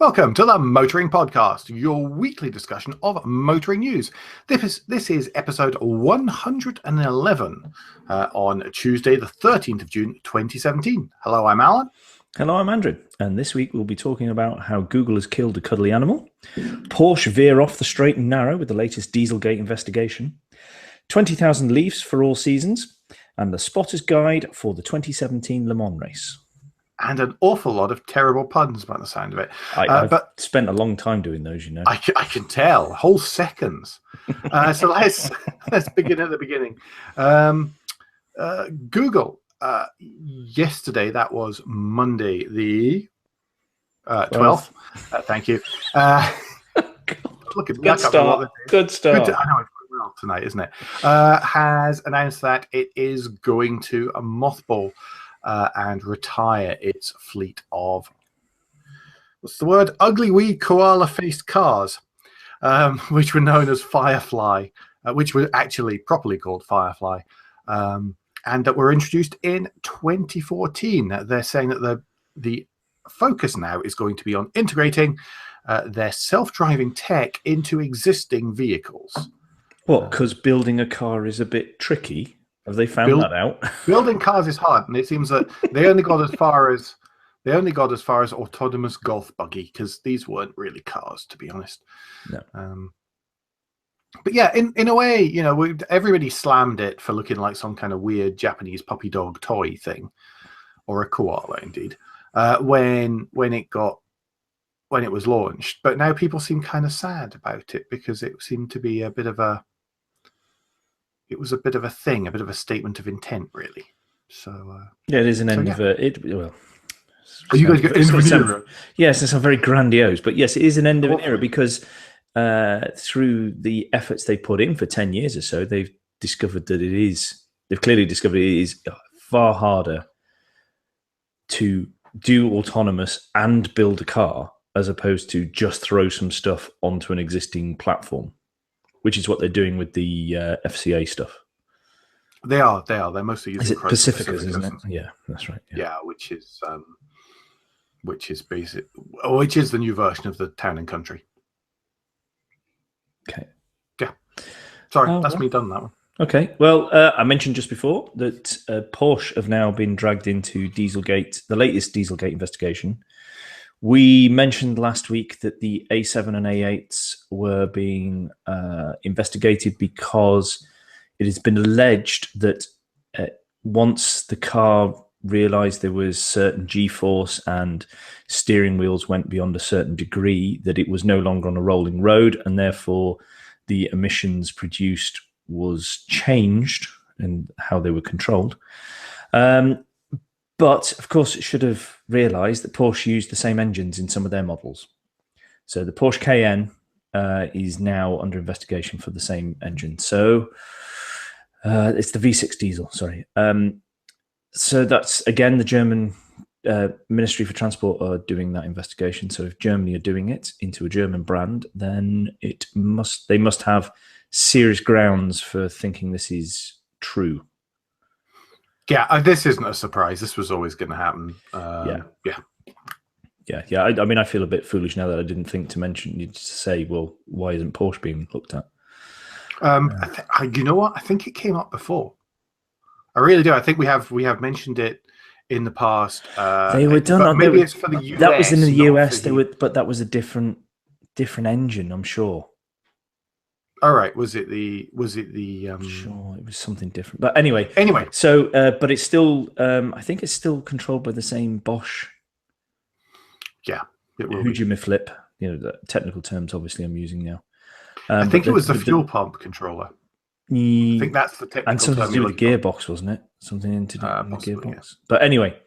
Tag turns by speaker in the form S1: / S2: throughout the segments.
S1: Welcome to the Motoring Podcast, your weekly discussion of motoring news. This is episode 111 on Tuesday, the 13th of June, 2017. Hello, I'm Alan.
S2: Hello, I'm Andrew, and this week we'll be talking about how Google has killed a cuddly animal, Porsche veer off the straight and narrow with the latest Dieselgate investigation, 20,000 Leafs for all seasons, and the Spotter's Guide for the 2017 Le Mans race.
S1: And an awful lot of terrible puns by the sound of it.
S2: I've spent a long time doing those, you know.
S1: I can tell, whole seconds. So let's begin at the beginning. Google, yesterday, that was Monday the 12th. Thank you. Look at
S2: Good start. Good start.
S1: I know it's going well tonight, isn't it? Has announced that it is going to mothball and retire its fleet of, what's the word? Ugly wee koala-faced cars, which were known as Firefly, which were actually properly called Firefly, and that were introduced in 2014. They're saying that the focus now is going to be on integrating their self-driving tech into existing vehicles.
S2: What, because building a car is a bit tricky? Have they found that out?
S1: Building cars is hard, and it seems that they only got as far as autonomous golf buggy, because these weren't really cars, to be honest.
S2: No.
S1: But yeah, in a way, you know, everybody slammed it for looking like some kind of weird Japanese puppy dog toy thing, or a koala, indeed, when it was launched. But now people seem kind of sad about it because it seemed to be a bit of a thing, a bit of a statement of intent, really. So
S2: yeah, it is an end of it. Well,
S1: you guys get end of an era.
S2: Yes, it's very grandiose, but yes, it is an end of an era because through the efforts they put in for 10 years or so, they've clearly discovered it is far harder to do autonomous and build a car as opposed to just throw some stuff onto an existing platform, which is what they're doing with the FCA stuff. They are. They're mostly using. Is it Pacificas, isn't it? Yeah, that's right.
S1: Yeah, which is the new version of the Town and Country.
S2: Okay.
S1: Yeah. Sorry, that's me done that one.
S2: Okay. Well, I mentioned just before that Porsche have now been dragged into Dieselgate, the latest Dieselgate investigation. We mentioned last week that the A7 and A8s were being investigated because it has been alleged that once the car realized there was certain G-force and steering wheels went beyond a certain degree, that it was no longer on a rolling road, and therefore the emissions produced was changed and how they were controlled. But, of course, it should have realised that Porsche used the same engines in some of their models. So the Porsche Cayenne is now under investigation for the same engine. So it's the V6 diesel, sorry. So that's, again, the German Ministry for Transport are doing that investigation. So if Germany are doing it into a German brand, then they must have serious grounds for thinking this is true.
S1: Yeah, this isn't a surprise. This was always going to happen.
S2: Yeah. I mean, I feel a bit foolish now that I didn't think to say, well, why isn't Porsche being looked at?
S1: You know what? I think it came up before. I really do. I think we have mentioned it in the past.
S2: They were done.
S1: Maybe it's for the US.
S2: That was in the US. But that was a different engine, I'm sure.
S1: All right. Was it the?
S2: Sure, it was something different. But anyway. So, but it's still. I think it's still controlled by the same Bosch.
S1: Yeah, it will.
S2: Hugimiflip. You know, the technical terms. Obviously, I'm using now.
S1: I think it was the fuel pump controller. I think that's the technical.
S2: And something to do with the gearbox, wasn't it? Something to do with the gearbox.
S1: Yes.
S2: But anyway.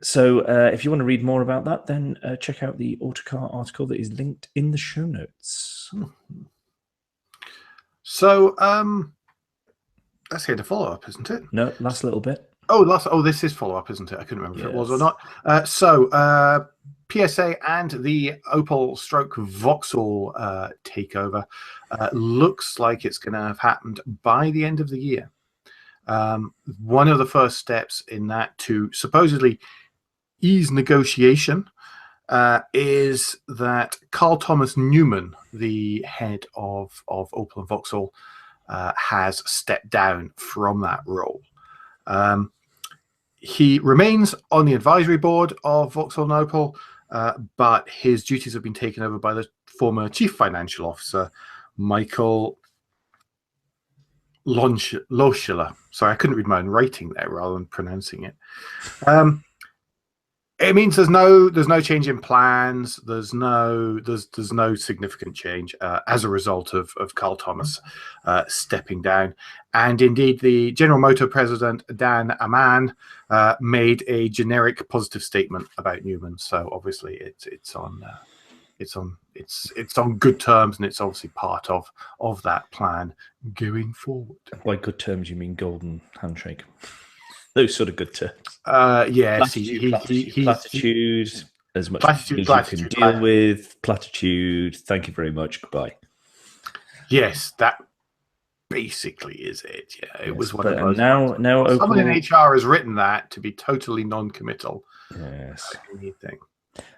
S2: So if you want to read more about that, then check out the Autocar article that is linked in the show notes.
S1: So let's hear the follow-up, isn't it?
S2: No, last little bit.
S1: Oh, this is follow-up, isn't it? I couldn't remember if it was or not. So PSA and the Opel/Vauxhall takeover looks like it's going to have happened by the end of the year. One of the first steps in that to supposedly ease negotiation is that Carl Thomas Newman, the head of Opel and Vauxhall, has stepped down from that role. He remains on the advisory board of Vauxhall and Opel, but his duties have been taken over by the former chief financial officer, Michael Lohschiller. Sorry, I couldn't read my own writing there rather than pronouncing it. It means there's no change in plans. There's no significant change as a result of Carl Thomas stepping down. And indeed, the General Motor president Dan Amann made a generic positive statement about Newman. So obviously, it's on good terms, and it's obviously part of that plan going forward.
S2: By good terms, you mean golden handshake? Those sort of good terms.
S1: Yes,
S2: platitude, as much as you can deal with. Platitude. Thank you very much. Goodbye.
S1: Yes, that basically is it. Yeah, it was one of those.
S2: Now,
S1: someone in HR has written that to be totally non-committal.
S2: Yes.
S1: Anything.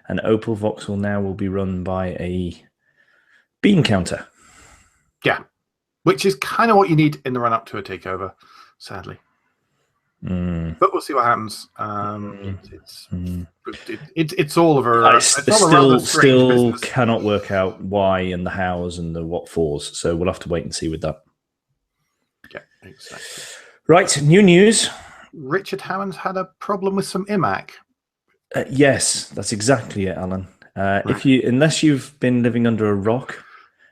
S2: And Opel Vauxhall now will be run by a bean counter.
S1: Yeah, which is kind of what you need in the run-up to a takeover, sadly. But we'll see what happens. It's all of a.
S2: Still cannot work out why and the hows and the what fors. So we'll have to wait and see with that.
S1: Yeah, exactly.
S2: Right, new news.
S1: Richard Hammond's had a problem with some IMAC.
S2: Yes, that's exactly it, Alan. Unless you've been living under a rock,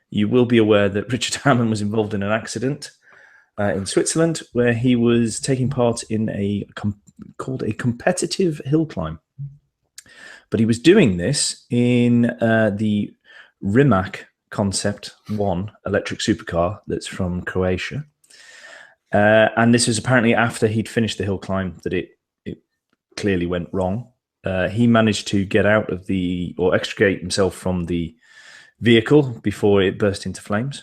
S2: you will be aware that Richard Hammond was involved in an accident in Switzerland, where he was taking part in called a competitive hill climb. But he was doing this in the Rimac Concept 1 electric supercar that's from Croatia. And this was apparently after he'd finished the hill climb that it clearly went wrong. He managed to get out of or extricate himself from the vehicle before it burst into flames.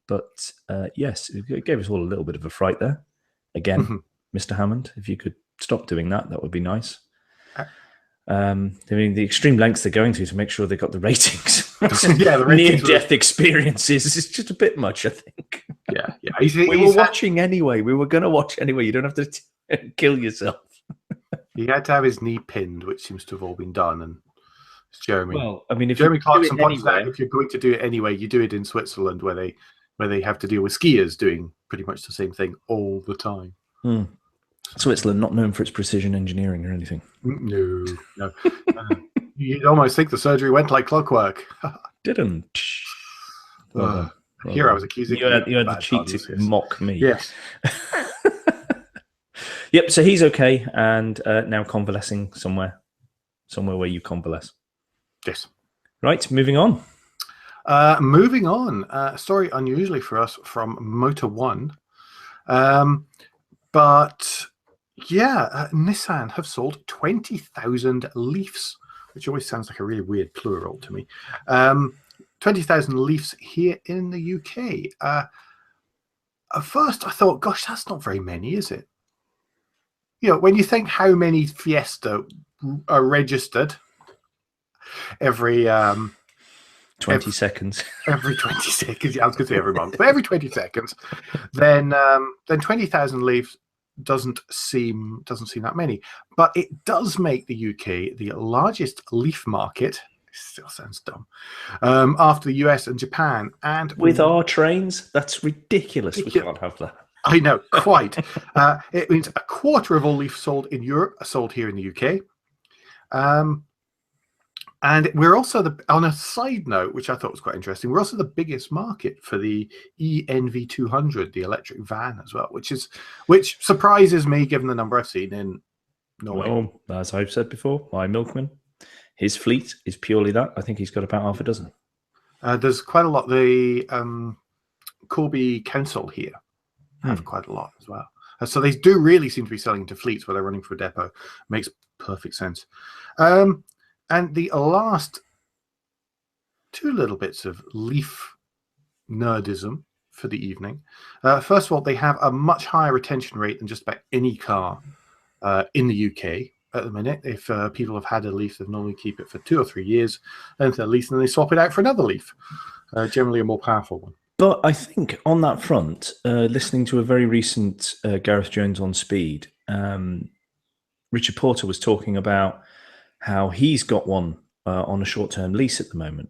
S2: But yes, it gave us all a little bit of a fright there. Again, Mr. Hammond, if you could stop doing that, that would be nice. I mean, the extreme lengths they're going to make sure they got the ratings.
S1: Yeah, the ratings
S2: near-death experiences is just a bit much, I think.
S1: Yeah.
S2: We were watching anyway. We were going to watch anyway. You don't have to kill yourself.
S1: He had to have his knee pinned, which seems to have all been done. And Jeremy.
S2: Well, I mean, if
S1: Jeremy Clarkson points out, if you're going to do it anyway, you do it in Switzerland, where they have to deal with skiers doing pretty much the same thing all the time.
S2: Switzerland, not known for its precision engineering or anything.
S1: No. You'd almost think the surgery went like clockwork.
S2: Didn't.
S1: Here I was accusing
S2: you had the cheek to mock me.
S1: Yes.
S2: Yep. So he's okay, and now convalescing somewhere where you convalesce.
S1: Yes.
S2: Right. Moving on.
S1: A story unusually for us from Motor One. But yeah, Nissan have sold 20,000 Leafs, which always sounds like a really weird plural to me. 20,000 Leafs here in the UK. At first I thought, gosh, that's not very many, is it? You know, when you think how many Fiesta are registered every
S2: 20 seconds.
S1: Every 20 seconds. Yeah, I was going to say every month, but every 20 seconds. Then 20,000 Leafs doesn't seem that many, but it does make the UK the largest Leaf market. Still sounds dumb. After the US and Japan, and
S2: with our trains, that's ridiculous. We can't have that.
S1: I know, quite. It means a quarter of all Leafs sold in Europe are sold here in the UK. And we're also on a side note, which I thought was quite interesting, we're also the biggest market for the ENV200, the electric van as well, which surprises me given the number I've seen in Norway.
S2: Well, as I've said before, my milkman, his fleet is purely that. I think he's got about half a dozen.
S1: There's quite a lot. The Corby Council here have quite a lot as well. So they do really seem to be selling to fleets where they're running for a depot. Makes perfect sense. And the last two little bits of Leaf nerdism for the evening. First of all, they have a much higher retention rate than just about any car in the UK. at the minute. If people have had a Leaf, they normally keep it for 2 or 3 years, and at least then they swap it out for another Leaf, generally a more powerful one.
S2: But I think on that front, listening to a very recent Gareth Jones on Speed, Richard Porter was talking about how he's got one on a short-term lease at the moment.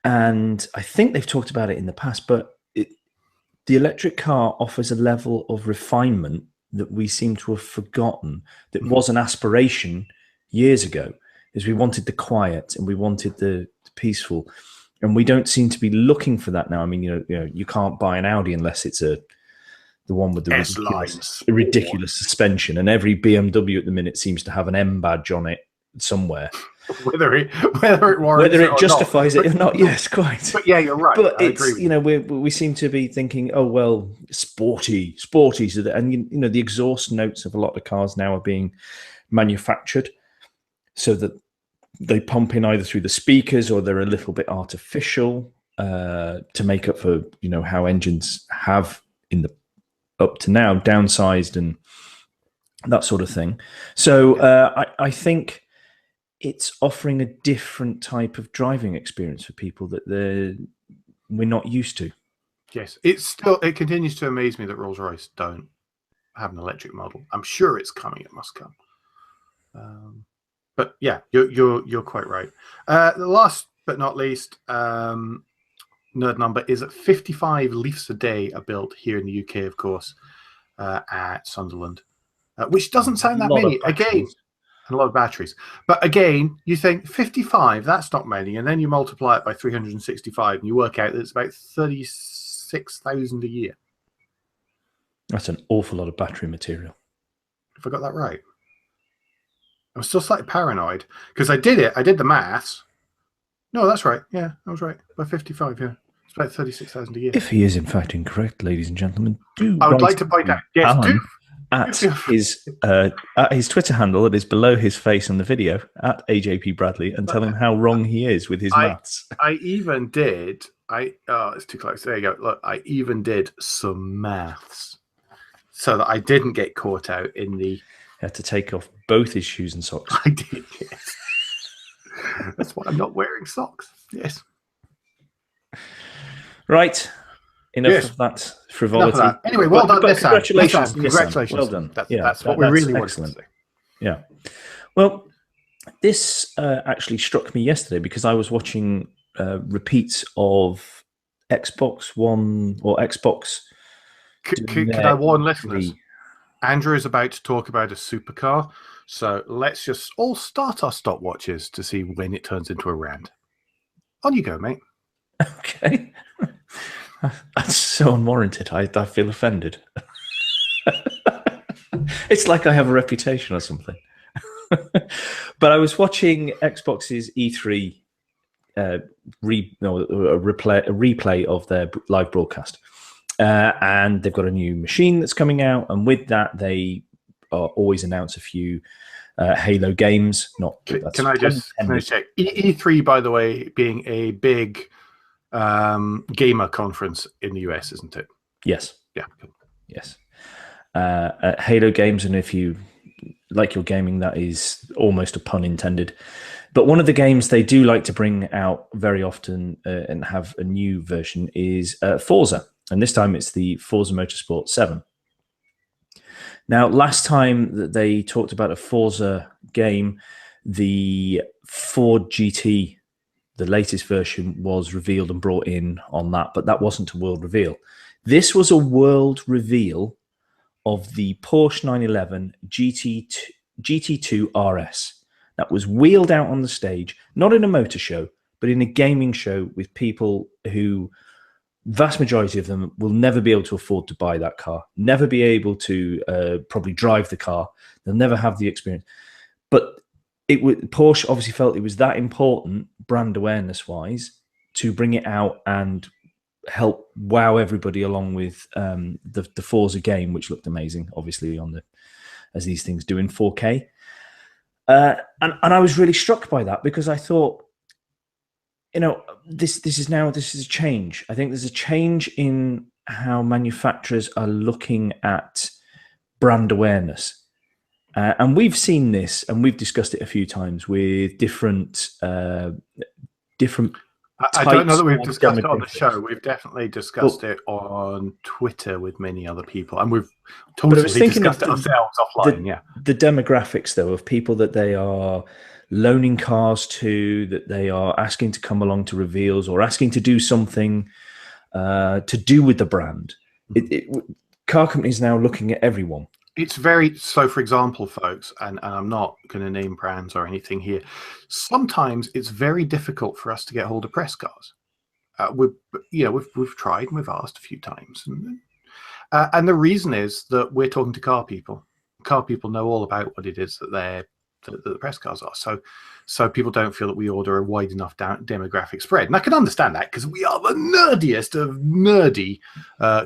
S2: And I think they've talked about it in the past, but the electric car offers a level of refinement that we seem to have forgotten that was an aspiration years ago, is we wanted the quiet and we wanted the peaceful. And we don't seem to be looking for that now. I mean, you can't buy an Audi unless it's the one with the ridiculous suspension, and every BMW at the minute seems to have an M badge on it somewhere.
S1: Whether it
S2: justifies it or not, yes, quite.
S1: But yeah, you're right.
S2: But it's we seem to be thinking, oh well, sporty, and the exhaust notes of a lot of cars now are being manufactured so that they pump in either through the speakers or they're a little bit artificial to make up for how engines have up to now downsized and that sort of thing. So I think it's offering a different type of driving experience for people that we're not used to.
S1: Yes, it continues to amaze me that Rolls-Royce don't have an electric model. I'm sure it's coming. It must come. But yeah, you're quite right. The last but not least nerd number is that 55 Leafs a day are built here in the UK, of course, at Sunderland, which doesn't sound that many. Again, and a lot of batteries. But again, you think 55, that's not many. And then you multiply it by 365 and you work out that it's about 36,000 a year.
S2: That's an awful lot of battery material.
S1: If I got that right. I'm still slightly paranoid because I did the maths. No, that's right. Yeah, I was right. By 55, yeah. It's about 36,000 a year.
S2: If he is in fact incorrect, ladies and gentlemen,
S1: I would like to point out. Yes, do.
S2: At his Twitter handle that is below his face on the video, at AJP Bradley, and tell him how wrong he is with his maths.
S1: I even did. It's too close. There you go. Look, I even did some maths so that I didn't get caught out in the.
S2: He had to take off both his shoes and socks.
S1: I did. Yes. That's why I'm not wearing socks. Yes.
S2: Right. Enough of that frivolity.
S1: Anyway, well done.
S2: Congratulations.
S1: Congratulations.
S2: Well done.
S1: That's what we really want to say.
S2: Yeah. Well, this actually struck me yesterday because I was watching repeats of Xbox One or Xbox.
S1: Can I warn listeners? Andrew is about to talk about a supercar, so let's just all start our stopwatches to see when it turns into a rant. On you go, mate.
S2: Okay. That's so unwarranted. I feel offended. It's like I have a reputation or something. But I was watching Xbox's E3 a replay of their live broadcast. And they've got a new machine that's coming out. And with that, they always announce a few Halo games.
S1: Can I just check? E3, by the way, being a big gamer conference in the US, isn't it?
S2: Yes.
S1: Yeah.
S2: Yes. Halo games, and if you like your gaming, that is almost a pun intended. But one of the games they do like to bring out very often and have a new version is Forza. And this time it's the Forza Motorsport 7. Now, last time that they talked about a Forza game, the Ford GT, the latest version, was revealed and brought in on that, but that wasn't a world reveal. This was a world reveal of the Porsche 911 GT2 RS that was wheeled out on the stage, not in a motor show, but in a gaming show with people who, vast majority of them, will never be able to afford to buy that car, never be able to probably drive the car. They'll never have the experience. But Porsche obviously felt it was that important, brand awareness-wise, to bring it out and help wow everybody along with the Forza game, which looked amazing, obviously, as these things do in 4K. And I was really struck by that because I thought, this is a change. I think there's a change in how manufacturers are looking at brand awareness. And we've seen this, and we've discussed it a few times with different different.
S1: I don't know that we've
S2: types of
S1: discussed it on the
S2: demographics.
S1: show. We've definitely discussed it on Twitter with many other people, and we've
S2: But I was
S1: totally
S2: thinking
S1: discussed
S2: of
S1: it ourselves offline. Yeah,
S2: the demographics, though, of people that they are loaning cars to, that they are asking to come along to reveals or asking to do something to do with the brand. Car companies now looking at everyone.
S1: it's very so. For example, folks, and I'm not going to name brands or anything here. Sometimes it's very difficult for us to get hold of press cars. We've tried and we've asked a few times, and the reason is that we're talking to car people. Car people know all about what it is that the press cars are. So people don't feel that we order a wide enough demographic spread. And I can understand that because we are the nerdiest of nerdy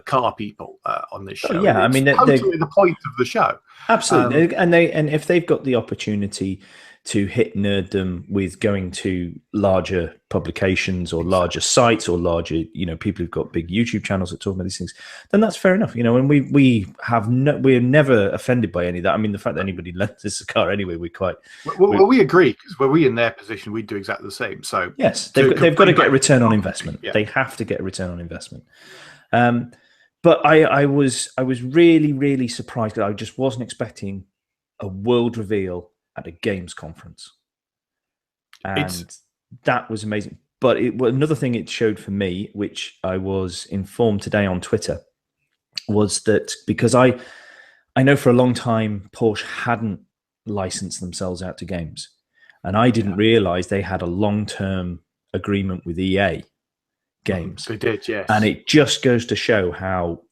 S1: car people on this show.
S2: Yeah, I mean,
S1: totally the point of the show.
S2: Absolutely, and if they've got the opportunity to hit nerddom with going to larger publications or larger sites or larger, people who've got big YouTube channels that talk about these things, then that's fair enough. And we're never offended by any of that. I mean, the fact that anybody lends us a car anyway, we
S1: agree, because were we in their position, we'd do exactly the same. So
S2: yes, they've got to get a return on investment.
S1: Yeah.
S2: They have to get a return on investment. But I was really, really surprised. I just wasn't expecting a world reveal at a games conference, and that was amazing. But another thing it showed for me, which I was informed today on Twitter, was that because I know for a long time Porsche hadn't licensed themselves out to games, and I didn't realize they had a long-term agreement with EA Games.
S1: They did, yes.
S2: And it just goes to show how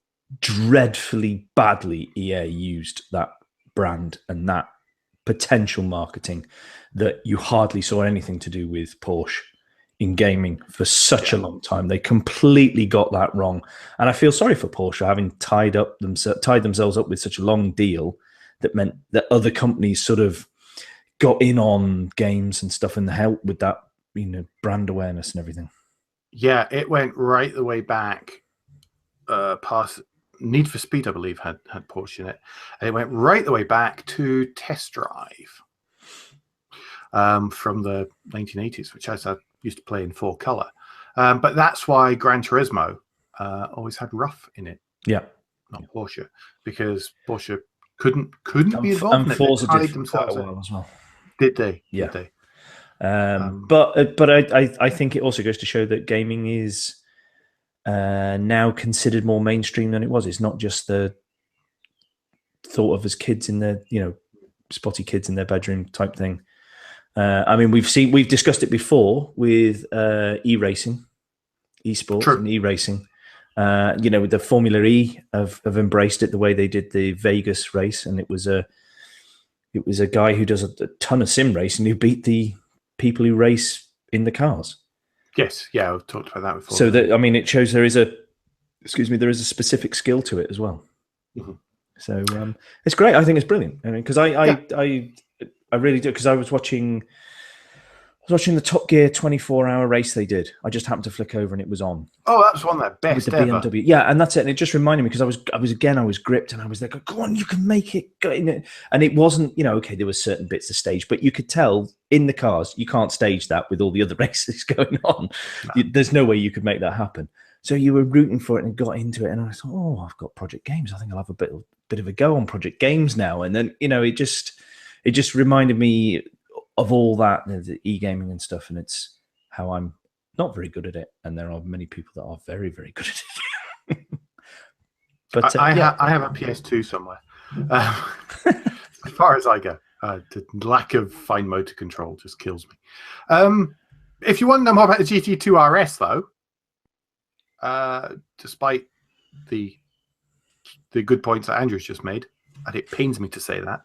S2: dreadfully badly EA used that brand and that potential marketing, that you hardly saw anything to do with Porsche in gaming for such a long time. They completely got that wrong. And I feel sorry for Porsche having tied themselves up with such a long deal that meant that other companies sort of got in on games and stuff and helped with that, brand awareness and everything.
S1: Yeah, it went right the way back past Need for Speed, I believe, had Porsche in it. And it went right the way back to Test Drive from the 1980s, which I used to play in 4-color. But that's why Gran Turismo always had Rough in it.
S2: Yeah.
S1: Not Porsche, because Porsche couldn't be involved in it.
S2: Forza did for quite a while as well.
S1: Did they?
S2: Yeah.
S1: Did they?
S2: But I think it also goes to show that gaming is now considered more mainstream than it was. It's not just the thought of as kids in their, spotty kids in their bedroom type thing. I mean, we've discussed it before with e-racing, esports. True. And e-racing. With the Formula E have embraced it the way they did the Vegas race, and it was a guy who does a ton of sim racing who beat the people who race in the cars.
S1: Yes, yeah, I've talked about that before.
S2: So it shows there is a specific skill to it as well. Mm-hmm. So it's great. I think it's brilliant. I mean, because I really do, because I was watching the Top Gear 24-hour race they did. I just happened to flick over and it was on.
S1: Oh, that was one of their best
S2: with the
S1: ever.
S2: BMW. Yeah, and that's it. And it just reminded me, because I was gripped, and I was like, go on, you can make it. Go in it. And it wasn't, okay, there were certain bits to stage, but you could tell in the cars, you can't stage that with all the other races going on. No. There's no way you could make that happen. So you were rooting for it and got into it. And I thought, I've got Project Games. I think I'll have a bit of a go on Project Games now. And then, it just reminded me of all that, the e-gaming and stuff, and it's how I'm not very good at it, and there are many people that are very, very good at it. But
S1: I have a PS2 somewhere. As far as I go, the lack of fine motor control just kills me. If you want to know more about the GT2 RS, though, despite the good points that Andrew's just made, and it pains me to say that,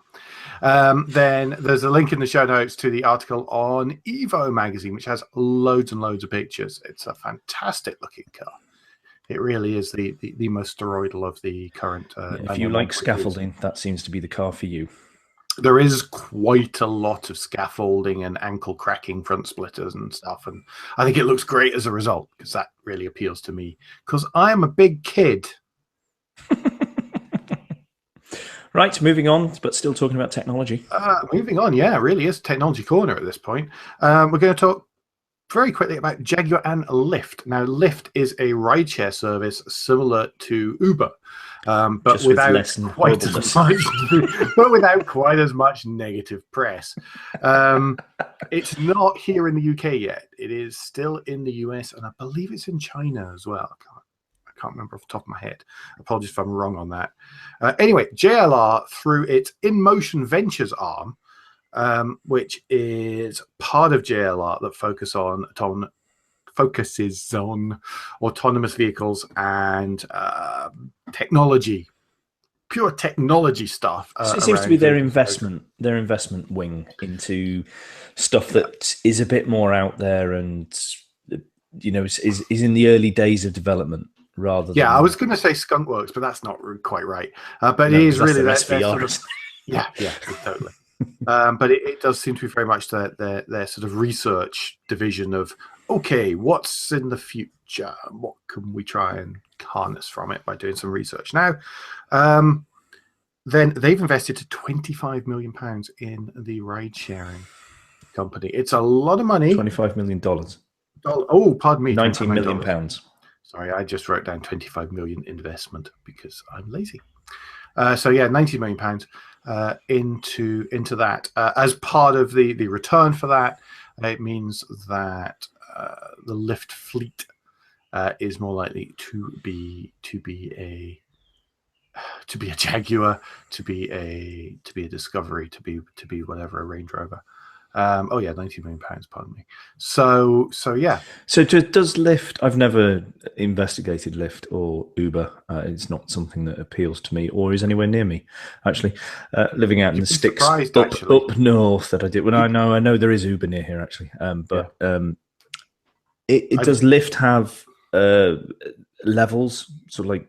S1: then there's a link in the show notes to the article on Evo magazine, which has loads and loads of pictures. It's a fantastic looking car. It really is the most steroidal of the current.
S2: If you like scaffolding, that seems to be the car for you.
S1: There is quite a lot of scaffolding and ankle cracking front splitters and stuff, and I think it looks great as a result, because that really appeals to me, because I am a big kid.
S2: Right, moving on, but still talking about technology.
S1: Moving on, yeah, it really is technology corner at this point. We're going to talk very quickly about Jaguar and Lyft. Now, Lyft is a rideshare service similar to Uber, but
S2: Just with
S1: without
S2: less
S1: quite as much, but without quite as much negative press. It's not here in the UK yet. It is still in the US, and I believe it's in China as well. I can't remember off the top of my head. Apologies if I'm wrong on that. Anyway, JLR, through its InMotion Ventures arm, which is part of JLR that focuses on autonomous vehicles and technology, pure technology stuff.
S2: So it seems to be their investment wing into stuff that is a bit more out there and is in the early days of development rather.
S1: Yeah,
S2: than...
S1: I was going to say Skunkworks, but that's not quite right. But it is really that sort of, yeah, totally. But it does seem to be very much their sort of research division of, okay, what's in the future? What can we try and harness from it by doing some research? Now, then they've invested £25 million in the ride-sharing company. It's a lot of money.
S2: $25 million.
S1: Oh, pardon me.
S2: £19 million.
S1: Sorry, I just wrote down 25 million investment because I'm lazy. So yeah, £90 million into that. As part of the return for that, it means that the Lyft fleet is more likely to be a Jaguar, to be a Discovery, to be whatever, a Range Rover. £90 million, pardon me. So yeah.
S2: So does Lyft, I've never investigated Lyft or Uber. It's not something that appeals to me or is anywhere near me, actually. Living out in the sticks up north that I did. Well, I know there is Uber near here, actually. It does Lyft have levels, sort of like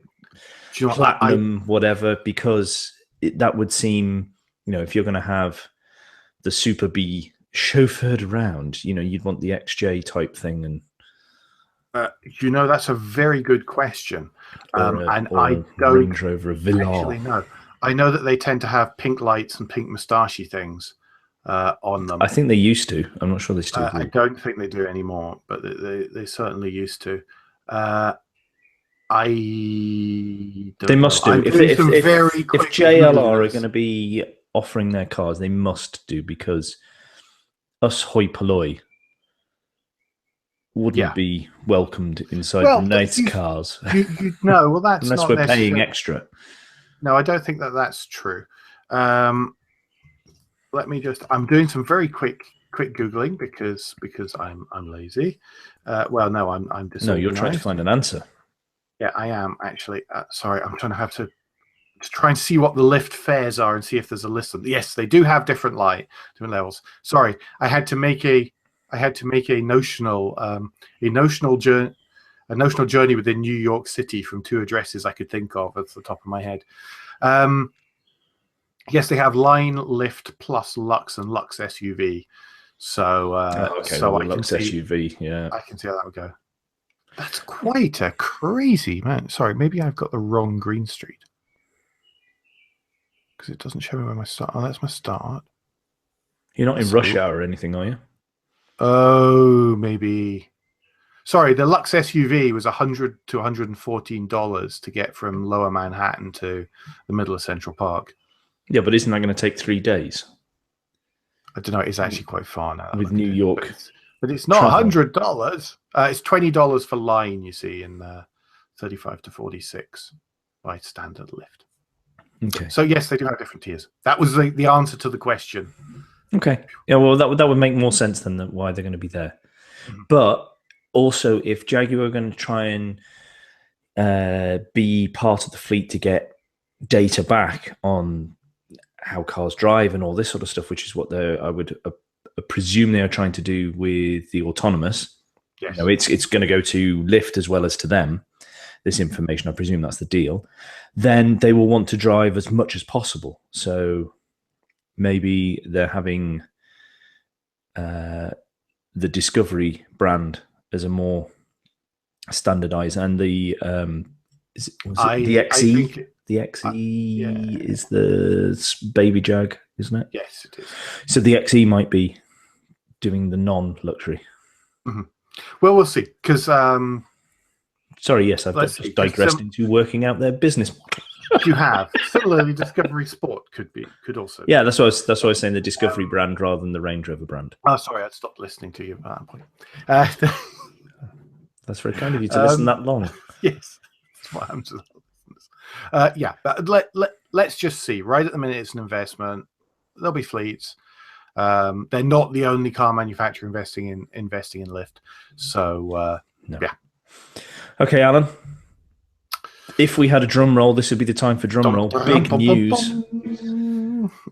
S2: platinum, whatever, because that would seem, if you're going to have the Super B chauffeured around, you'd want the XJ type thing. And
S1: that's a very good question. I don't
S2: Range Rover
S1: actually know. I know that they tend to have pink lights and pink moustachey things on them.
S2: I think they used to. I'm not sure they still do.
S1: I don't think they do anymore, but they certainly used to. They
S2: must do. If JLR are going to be offering their cars, they must do, because us hoi polloi wouldn't be welcomed inside the nice cars.
S1: Well, that's
S2: unless we're paying extra.
S1: No, I don't think that's true. Let me I'm doing some very quick googling because I'm lazy. I'm disorganized.
S2: No, you're trying to find an answer.
S1: Yeah, I am actually. Sorry, I'm trying to try and see what the Lyft fares are and see if there's a list of them. Yes, they do have different levels. Sorry, I had to make a notional journey within New York City from two addresses I could think of at the top of my head. Yes, they have Line, Lyft, Plus, Lux, and Lux SUV. So,
S2: Lux SUV, yeah,
S1: I can see how that would go. That's quite a crazy, man. Sorry, maybe I've got the wrong Green Street, because it doesn't show me where my start. Oh, that's my start.
S2: You're not in rush hour or anything, are you?
S1: Oh, maybe. Sorry, the Lux SUV was $100 to $114 to get from Lower Manhattan to the middle of Central Park.
S2: Yeah, but isn't that going to take 3 days?
S1: I don't know. It's actually quite far now.
S2: With New York.
S1: But it's not $100. It's $20 for Line, you see, and 35 to 46 by standard Lyft.
S2: Okay.
S1: So yes, they do have different tiers. That was the answer to the question.
S2: Okay. Yeah, well, that would make more sense than why they're going to be there. Mm-hmm. But also, if Jaguar are going to try and be part of the fleet to get data back on how cars drive and all this sort of stuff, which is what I would presume they are trying to do with the autonomous.
S1: Yes.
S2: It's going to go to Lyft as well as to them. This information, I presume that's the deal. Then they will want to drive as much as possible. So maybe they're having the Discovery brand as a more standardized, and the XE, The XE
S1: yeah.
S2: is the baby Jag, isn't it?
S1: Yes, it is.
S2: So the XE might be doing the non-luxury.
S1: Mm-hmm. Well, we'll see. Because
S2: sorry, yes, I've
S1: let's
S2: just
S1: see, 'cause
S2: digressed into working out their business model.
S1: you have similarly, Discovery Sport could also.
S2: Yeah, that's what I was saying. The Discovery brand rather than the Range Rover brand.
S1: Oh, sorry, I'd stopped listening to you at that point.
S2: That's very kind of you to listen that long.
S1: Yes, that's what happens to the listeners. Yeah, but let's just see. Right at the minute, it's an investment. There'll be fleets. They're not the only car manufacturer investing in Lyft. So
S2: No.
S1: yeah.
S2: Okay, Alan. If we had a drum roll, this would be the time for drum roll. Big news.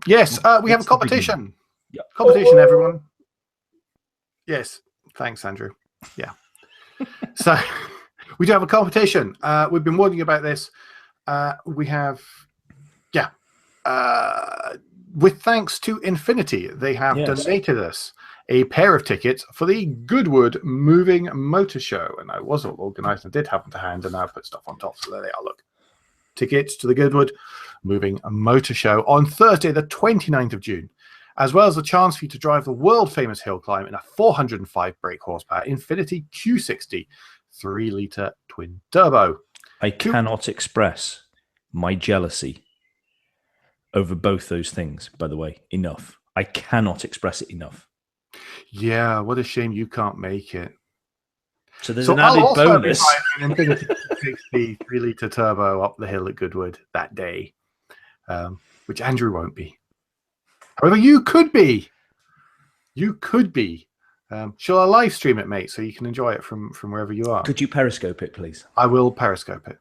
S1: Yes, we have a competition.
S2: Yep.
S1: Competition, everyone. Yes, thanks, Andrew. Yeah. So we do have a competition. We've been warning you about this. We have, with thanks to Infinity, they have donated us a pair of tickets for the Goodwood Moving Motor Show. And I was all organised and did have them to hand, and now I put stuff on top. So there they are. Look. Tickets to the Goodwood Moving Motor Show on Thursday, the 29th of June, as well as the chance for you to drive the world-famous hill climb in a 405 brake horsepower Infinity Q60 3-litre twin turbo.
S2: I cannot express my jealousy over both those things, by the way, enough. I cannot express it enough.
S1: Yeah, what a shame you can't make it.
S2: So there's an added bonus.
S1: An Infinity 60 3-litre turbo up the hill at Goodwood that day, which Andrew won't be. However, you could be. You could be. Shall I live stream it, mate, so you can enjoy it from wherever you are?
S2: Could you Periscope it, please?
S1: I will Periscope it.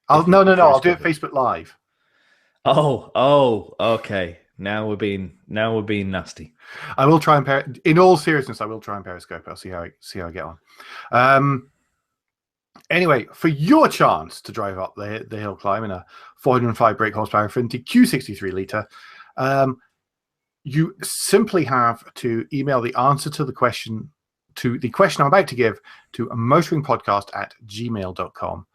S1: No. I'll do it Facebook Live.
S2: Oh, okay. Now we're being nasty.
S1: I will try and in all seriousness, I will try and Periscope. I'll see how I get on. Anyway, for your chance to drive up the hill climb in a 405 brake horsepower Infinity Q60 3-litre, you simply have to email the answer to the question I'm about to give to motoringpodcast@gmail.com.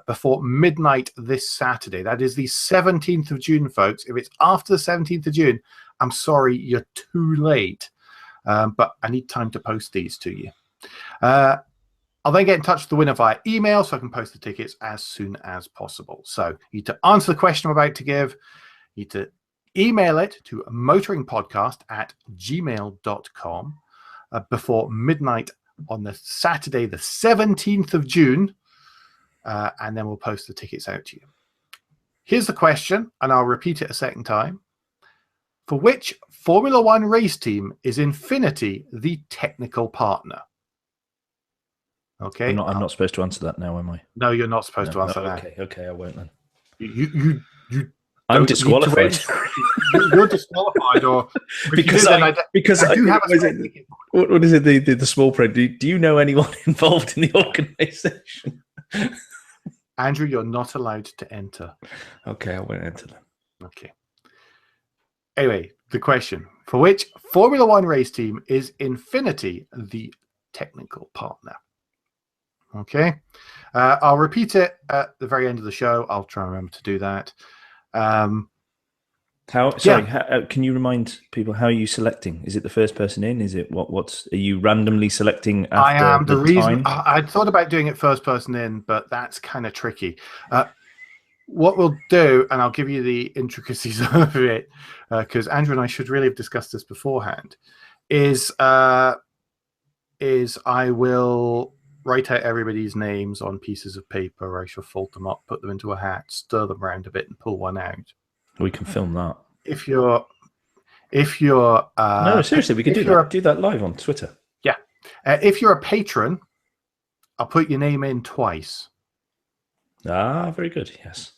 S1: Before midnight this Saturday. That is the 17th of June, folks. If it's after the 17th of June, I'm sorry, you're too late. But I need time to post these to you. I'll then get in touch with the winner via email so I can post the tickets as soon as possible. So you need to answer the question I'm about to give. You need to email it to motoringpodcast@gmail.com before midnight on the Saturday, the 17th of June. And then we'll post the tickets out to you. Here's the question, and I'll repeat it a second time. For which Formula One race team is Infinity the technical partner? Okay.
S2: I'm not supposed to answer that now, am I?
S1: No, you're not supposed to answer that.
S2: Okay, I won't then.
S1: You
S2: I'm disqualified.
S1: You're disqualified, or
S2: because I do have a ticket. What is it? The small print. Do you know anyone involved in the organisation?
S1: Andrew, you're not allowed to enter.
S2: Okay, I won't enter them.
S1: Okay. Anyway, the question: for which Formula One race team is Infinity the technical partner? Okay. I'll repeat it at the very end of the show. I'll try and remember to do that.
S2: Can you remind people how are you selecting? Is it the first person in? Is it what's are you randomly selecting after
S1: I am. The reason
S2: time?
S1: I'd thought about doing it first person in, but that's kind of tricky. What we'll do, and I'll give you the intricacies of it, because Andrew and I should really have discussed this beforehand, is I will write out everybody's names on pieces of paper. I shall fold them up, put them into a hat, stir them around a bit, and pull one out.
S2: We can film that.
S1: If you're
S2: no, seriously, we can do that live on Twitter.
S1: Yeah. If you're a patron, I'll put your name in twice.
S2: Ah, very good. Yes.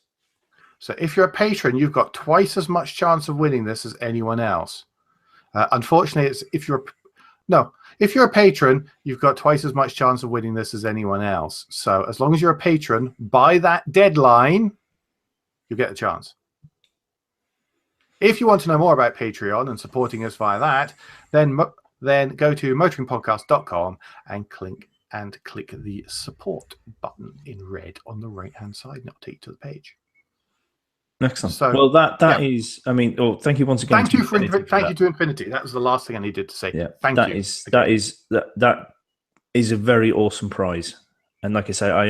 S1: So if you're a patron, you've got twice as much chance of winning this as anyone else. Unfortunately, if you're a patron, you've got twice as much chance of winning this as anyone else. So as long as you're a patron, by that deadline, you'll get a chance. If you want to know more about Patreon and supporting us via that, then go to motoringpodcast.com and click the support button in red on the right-hand side, and it'll take you to the page.
S2: Excellent.
S1: So,
S2: Well, that
S1: yeah.
S2: is. I mean, thank you once again.
S1: Thank you for
S2: Infinity
S1: thank
S2: that.
S1: you to Infinity. That was the last thing I needed to say.
S2: Yeah,
S1: Thank
S2: that
S1: you.
S2: is
S1: again.
S2: that is a very awesome prize. And like I say, I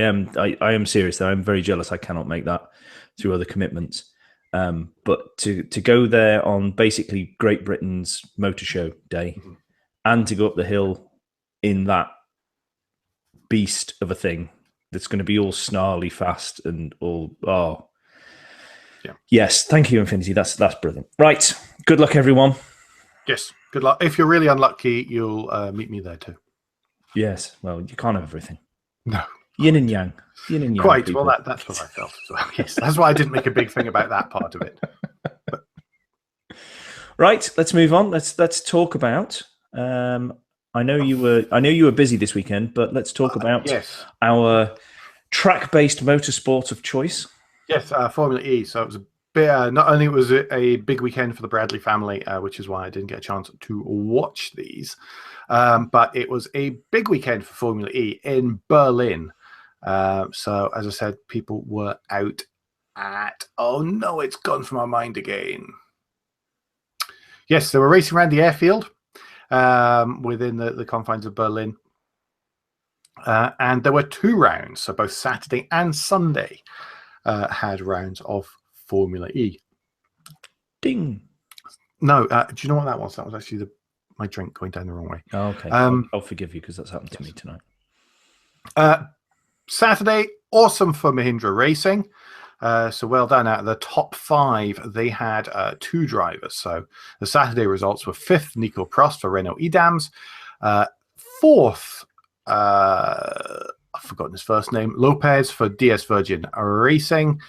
S2: am serious. I'm very jealous. I cannot make that through other commitments. But to go there on basically Great Britain's motor show day,
S1: Mhm.
S2: and to go up the hill in that beast of a thing that's going to be all snarly fast and all
S1: Yeah.
S2: Yes, thank you, Infinity. That's brilliant. Right, good luck, everyone.
S1: Yes, good luck. If you're really unlucky, you'll meet me there too.
S2: Yes, well, you can't have everything.
S1: No.
S2: Yin and yang. Yin and yang.
S1: Quite.
S2: People.
S1: Well, that's what I felt as well. Yes, that's why I didn't make a big thing about that part of it. But...
S2: Right, let's move on. Let's talk about. I know you were busy this weekend, but let's talk about our track-based motorsport of choice.
S1: Yes, Formula E. So it was a bit. Not only was it a big weekend for the Bradley family, which is why I didn't get a chance to watch these, but it was a big weekend for Formula E in Berlin. So as I said, people were out at. Oh no, it's gone from my mind again. Yes, they were racing around the airfield within the confines of Berlin. And there were 2 rounds, so both Saturday and Sunday had rounds of Formula E.
S2: Ding.
S1: No, do you know what that was? That was actually my drink going down the wrong way.
S2: Oh, okay. I'll forgive you because that's happened to me tonight.
S1: Saturday, awesome for Mahindra Racing. So well done. Out of the top 5, they had 2 drivers. So the Saturday results were 5th, Nico Prost for Renault Edams. 4th, I've forgotten his first name, Lopez for DS Virgin Racing.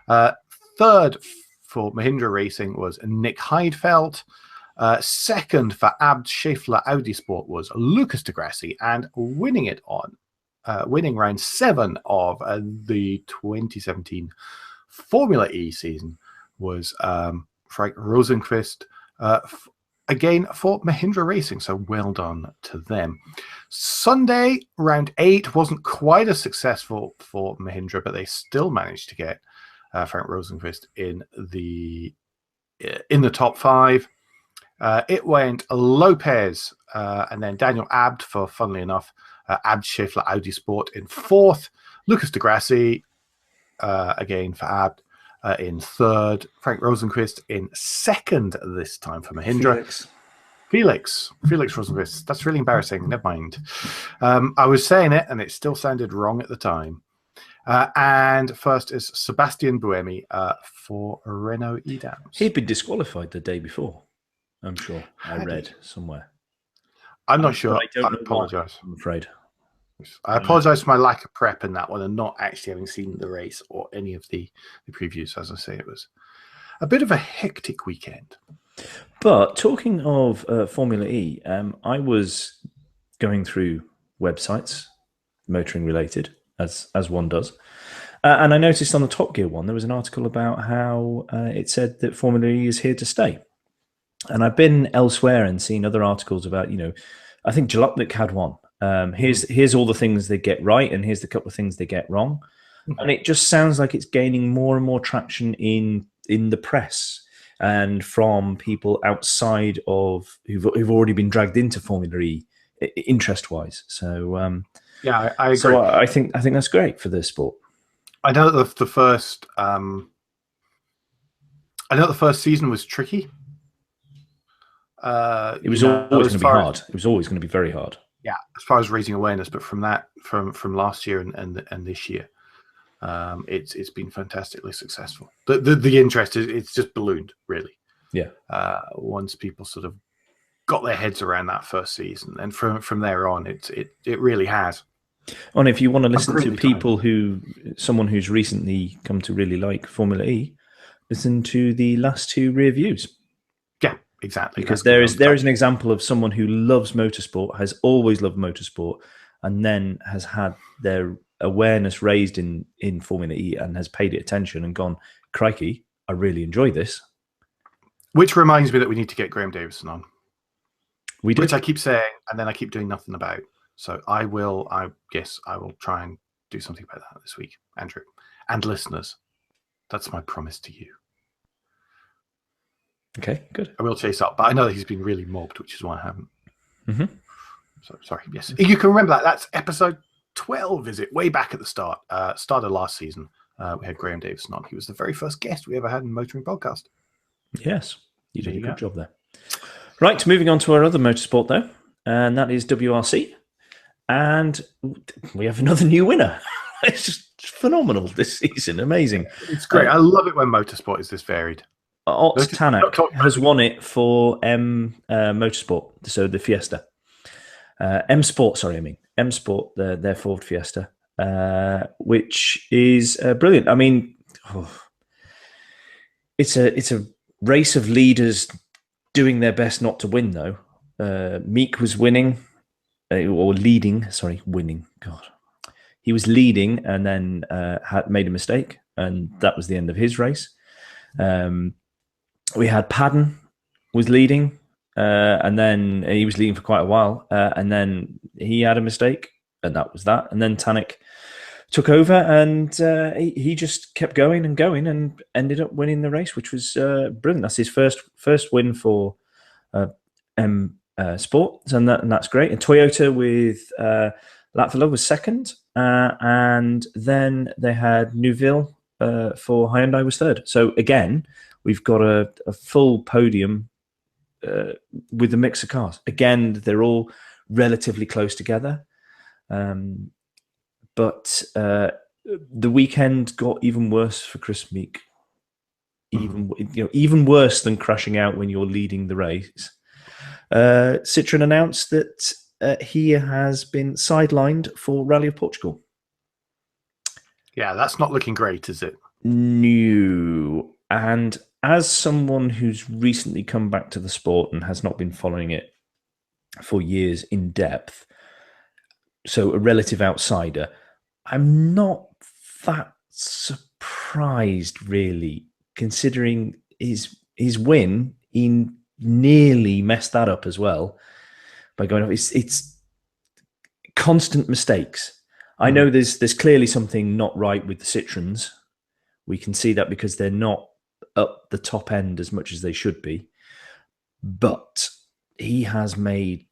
S1: 3rd for Mahindra Racing was Nick Heidfeld. 2nd for Abt Scheffler Audi Sport was Lucas di Grassi, and winning round 7 of the 2017 Formula E season was Frank Rosenqvist, again for Mahindra Racing. So well done to them. Sunday, round 8 wasn't quite as successful for Mahindra, but they still managed to get Frank Rosenqvist in the top 5. It went Lopez and then Daniel Abt for, funnily enough, Abt Scheffler Audi Sport in 4th, Lucas di Grassi again for Abt in 3rd, Frank Rosenqvist in 2nd this time for Mahindra. Felix Rosenqvist. That's really embarrassing. Never mind. I was saying it and it still sounded wrong at the time. And first is Sebastian Buemi for Renault Edams.
S2: He'd been disqualified the day before, I'm sure. I read somewhere.
S1: I'm not sure.
S2: I
S1: apologise.
S2: I'm afraid.
S1: I apologise for my lack of prep in that one and not actually having seen the race or any of the previews. As I say, it was a bit of a hectic weekend.
S2: But talking of Formula E, I was going through websites, motoring related, as one does. And I noticed on the Top Gear one, there was an article about how it said that Formula E is here to stay. And I've been elsewhere and seen other articles about, I think Jalopnik had one. Here's all the things they get right, and here's the couple of things they get wrong. And it just sounds like it's gaining more and more traction in the press and from people outside of who've already been dragged into Formula E, interest-wise. So
S1: yeah, I agree.
S2: So I think that's great for the sport.
S1: I know that the first season was tricky.
S2: It was always going to be hard. It was always going to be very hard.
S1: Yeah, as far as raising awareness, but from last year and this year, it's been fantastically successful. The interest it's just ballooned, really.
S2: Yeah.
S1: Once people sort of got their heads around that first season, and from there on, it really has.
S2: And if you want to listen to people someone who's recently come to really like Formula E, listen to the last 2 reviews.
S1: Yeah, exactly.
S2: Because there is an example of someone who loves motorsport, has always loved motorsport, and then has had their awareness raised in Formula E and has paid it attention and gone, crikey, I really enjoy this.
S1: Which reminds me that we need to get Graham Davison on.
S2: We do.
S1: Which I keep saying, and then I keep doing nothing about. So I will try and do something about that this week, Andrew. And listeners, that's my promise to you.
S2: Okay, good.
S1: I will chase up, but I know that he's been really mobbed, which is why I haven't.
S2: Mm-hmm.
S1: So sorry. Yes, you can remember that. That's episode 12, is it? Way back at the start. Started last season. We had Graham Davison on. He was the very first guest we ever had in the Motoring Podcast.
S2: Yes, you did
S1: There
S2: a
S1: you
S2: good
S1: go.
S2: job there. Right, moving on to our other motorsport, though, and that is WRC. And we have another new winner. It's just phenomenal this season. Amazing.
S1: It's great. I love it when motorsport is this varied.
S2: Ott
S1: Not
S2: Tanak
S1: talking about
S2: has won it for M Motorsport, so the Fiesta. M Sport, sorry, I mean M Sport, their Ford Fiesta, which is brilliant. I mean, it's a race of leaders doing their best not to win, though. Meek was winning, or leading. Sorry, winning. God, he was leading and then had made a mistake, and that was the end of his race. We had Padden was leading, and then he was leading for quite a while, and then he had a mistake, and that was that. And then Tanak took over, and he just kept going and ended up winning the race, which was brilliant. That's his first win for M Sport, and that's great. And Toyota with Latvala was second, and then they had Neuville for Hyundai was third. So again, we've got a full podium with a mix of cars. Again, they're all relatively close together. But the weekend got even worse for Chris Meek. Even worse than crashing out when you're leading the race. Citroen announced that he has been sidelined for Rally of Portugal.
S1: Yeah, that's not looking great, is it?
S2: No. And as someone who's recently come back to the sport and has not been following it for years in depth, so a relative outsider, I'm not that surprised, really, considering his win. He nearly messed that up as well by going off. It's constant mistakes. I know there's clearly something not right with the Citroens. We can see that because they're not up the top end as much as they should be. But he has made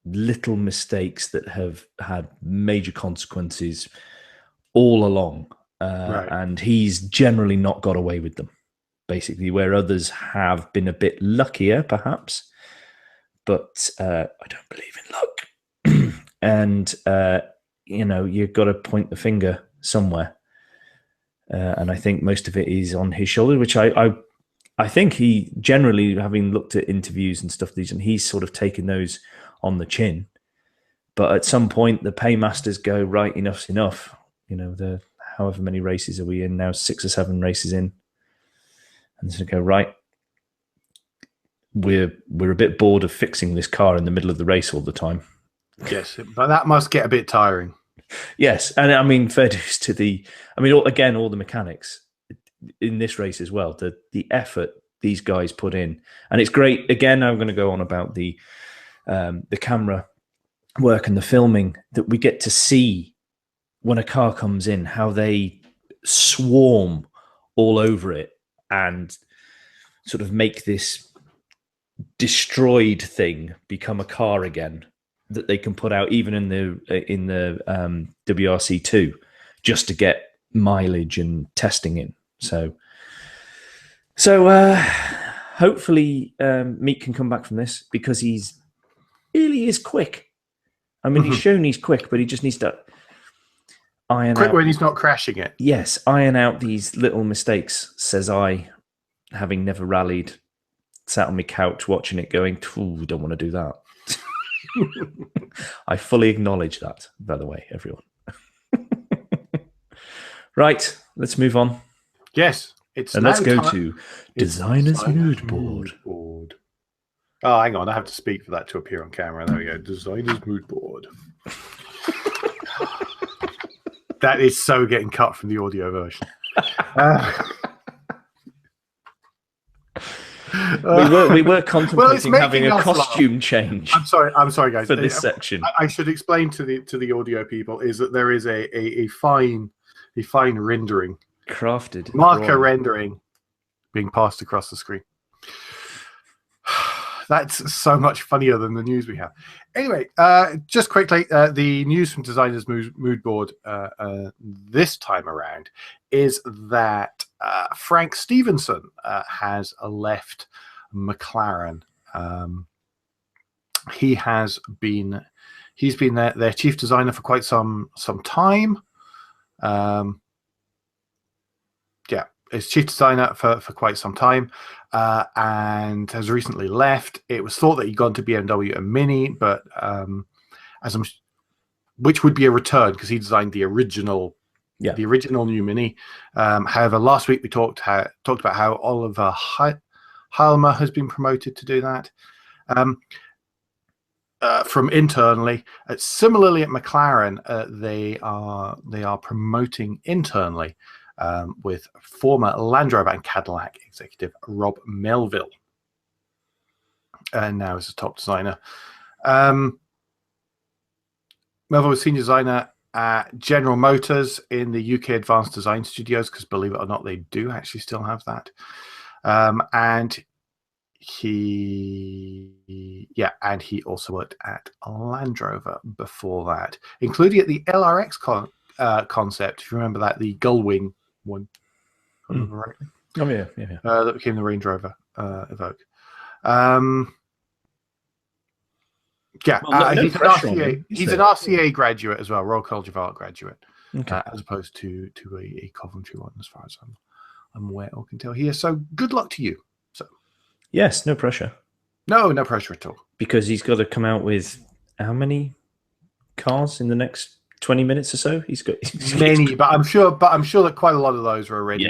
S2: little mistakes that have had major consequences all along.
S1: Right.
S2: And he's generally not got away with them, basically, where others have been a bit luckier, perhaps. But I don't believe in luck. And, you've got to point the finger somewhere. And I think most of it is on his shoulder, which I think he generally, having looked at interviews and stuff, and he's sort of taken those on the chin. But at some point, the paymasters go, right, enough's enough. The however many races are we in now, 6 or 7 races in. And so go, right, we're a bit bored of fixing this car in the middle of the race all the time.
S1: Yes, but that must get a bit tiring.
S2: Yes, and I mean, fair dues to all the mechanics in this race as well, the effort these guys put in. And it's great. Again, I'm going to go on about the camera work and the filming, that we get to see when a car comes in, how they swarm all over it and sort of make this destroyed thing become a car again that they can put out even in the WRC2 just to get mileage and testing in. So hopefully Meek can come back from this, because he's really is quick. I mean, he's shown he's quick, but he just needs to iron out.
S1: Quick when he's not crashing it.
S2: Yes, iron out these little mistakes, says I, having never rallied, sat on my couch watching it going, don't want to do that. I fully acknowledge that, by the way, everyone. Right, let's move on.
S1: Yes.
S2: Let's go to Designer's Mood Board.
S1: Oh, hang on. I have to speak for that to appear on camera. There we go. Designer's Mood Board. That is so getting cut from the audio version.
S2: We were contemplating having a costume change.
S1: I'm sorry, guys.
S2: For this section,
S1: I should explain to the audio people is that there is a fine rendering,
S2: crafted
S1: marker rendering being passed across the screen. That's so much funnier than the news we have. Anyway, just quickly, the news from Designers Mood Board this time around is that Frank Stevenson has left McLaren. He's been their chief designer for quite some time. Is chief designer for quite some time, and has recently left. It was thought that he'd gone to BMW and Mini, but which would be a return because he designed the original new Mini. However, last week we talked about how Oliver Heilmer has been promoted to do that from internally. Similarly at McLaren, they are promoting internally. With former Land Rover and Cadillac executive Rob Melville, and now as a top designer. Melville was senior designer at General Motors in the UK Advanced Design Studios, because believe it or not, they do actually still have that. And he also worked at Land Rover before that, including at the LRX concept. If you remember that, the Gullwing one. Rightly.
S2: Oh yeah.
S1: That became the Range Rover Evoque. He's an RCA graduate as well, Royal College of Art graduate, as opposed to a Coventry one, as far as I'm aware or can tell here. So good luck to you. So
S2: yes, no pressure.
S1: No pressure at all.
S2: Because he's got to come out with how many cars in the next 20 minutes or so? He's got
S1: many, but I'm sure that quite a lot of those are already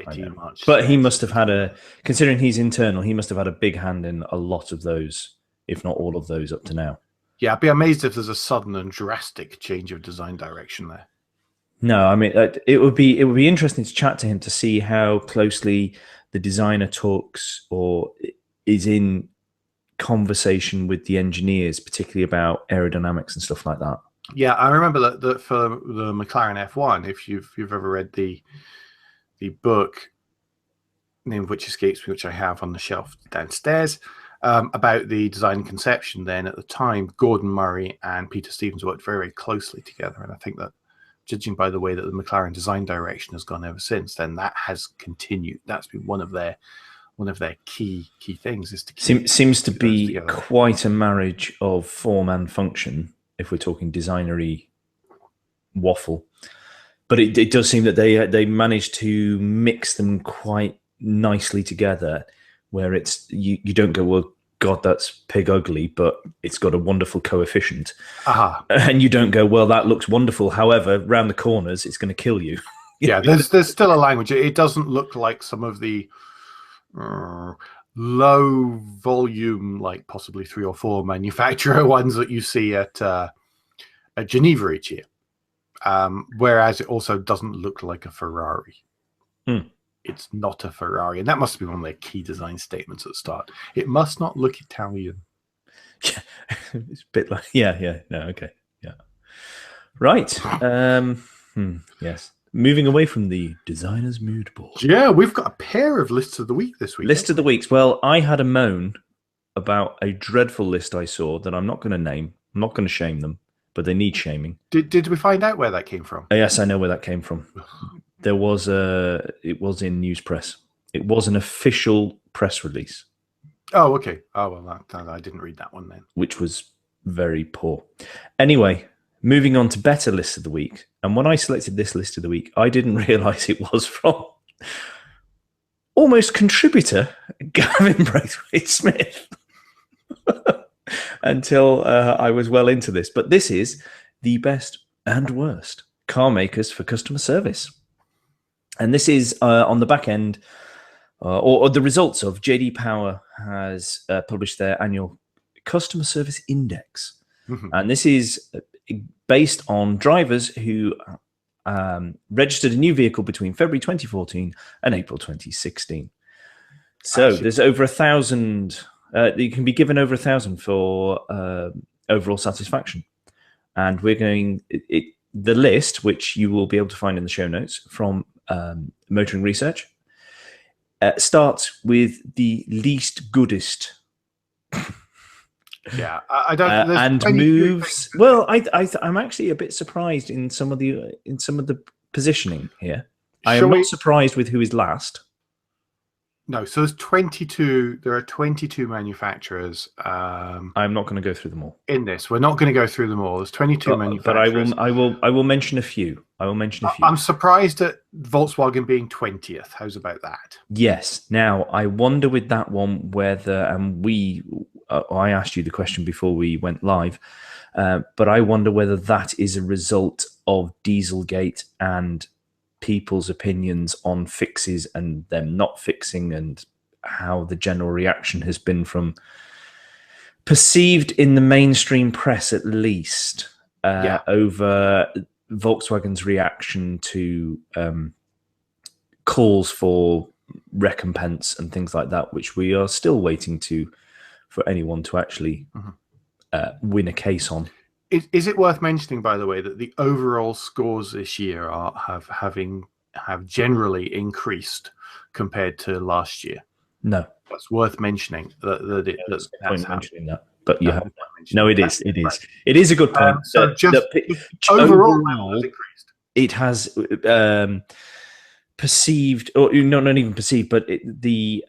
S1: pretty much.
S2: But he must have had considering he's internal, he must have had a big hand in a lot of those, if not all of those, up to now.
S1: Yeah, I'd be amazed if there's a sudden and drastic change of design direction there.
S2: No, I mean it would be interesting to chat to him to see how closely the designer talks or is in conversation with the engineers, particularly about aerodynamics and stuff like that.
S1: Yeah, I remember that for the McLaren F1, if you've ever read the book, name of which escapes me, which I have on the shelf downstairs, about the design and conception, then at the time, Gordon Murray and Peter Stevens worked very, very closely together. And I think that, judging by the way that the McLaren design direction has gone ever since, then that has continued. That's been one of their key things. Is to
S2: seems to be quite a marriage of form and function, if we're talking designery waffle. But it does seem that they managed to mix them quite nicely together, where it's you don't go, well, God, that's pig ugly, but it's got a wonderful coefficient. And you don't go, well, that looks wonderful. However, round the corners, it's going to kill you.
S1: Yeah, there's still a language. It doesn't look like some of the low volume, like possibly 3 or 4 manufacturer ones that you see at Geneva each year. Whereas it also doesn't look like a Ferrari. It's not a Ferrari, and that must be one of their key design statements at the start. It must not look Italian.
S2: Yeah, it's a bit like right. Yes. Moving away from the designer's mood board.
S1: Yeah, we've got a pair of lists of the week this week.
S2: List of the weeks. Well, I had a moan about a dreadful list I saw that I'm not going to name. I'm not going to shame them, but they need shaming.
S1: Did we find out where that came from?
S2: Yes, I know where that came from. It was in news press. It was an official press release.
S1: Oh, okay. Oh, well, I didn't read that one then.
S2: Which was very poor. Anyway, moving on to better lists of the week. And when I selected this list of the week, I didn't realise it was from almost contributor Gavin Braithwaite-Smith until I was well into this. But this is the best and worst car makers for customer service. And this is on the back end, or the results of JD Power has published their annual customer service index. And this is based on drivers who registered a new vehicle between February 2014 and April 2016. So there's over 1,000. You can be given over 1,000 for overall satisfaction. And we're going the list, which you will be able to find in the show notes from Motoring Research, starts with the least goodest
S1: Yeah, I don't. There's
S2: And
S1: 22
S2: moves.
S1: things.
S2: Well, I'm actually a bit surprised in some of the positioning here. I
S1: Shall
S2: am
S1: we?
S2: not surprised with who is last.
S1: No, so there's 22. There are 22 manufacturers
S2: I'm not going to go through them all.
S1: in this. We're not going to go through them all. There's 22
S2: But I
S1: manufacturers.
S2: will mention a few. I will mention a few.
S1: I'm surprised at Volkswagen being 20th. How's about that?
S2: Yes. Now I wonder with that one whether, and I asked you the question before we went live, but I wonder whether that is a result of Dieselgate and people's opinions on fixes and them not fixing, and how the general reaction has been from perceived in the mainstream press, at least, over Volkswagen's reaction to calls for recompense and things like that, which we are still waiting for anyone to actually win a case on.
S1: Is it worth mentioning, by the way, that the overall scores this year have generally increased compared to last year?
S2: No,
S1: that's worth mentioning. That's
S2: point mentioning that, but you have
S1: no.
S2: It is a good point.
S1: So overall,
S2: it has perceived, or not even perceived, but the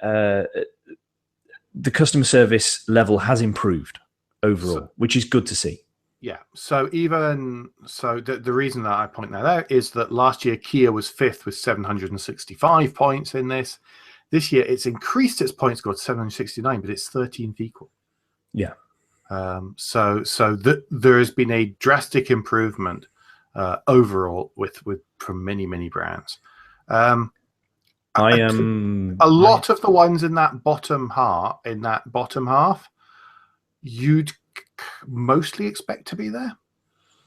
S2: customer service level has improved overall, which is good to see.
S1: Yeah. So the reason that I point that out is that last year Kia was 5th with 765 points in this. This year it's increased its point score to 769, but it's 13th equal.
S2: Yeah.
S1: So there has been a drastic improvement overall from many brands. A lot of the ones in that bottom half, you'd mostly expect to be there.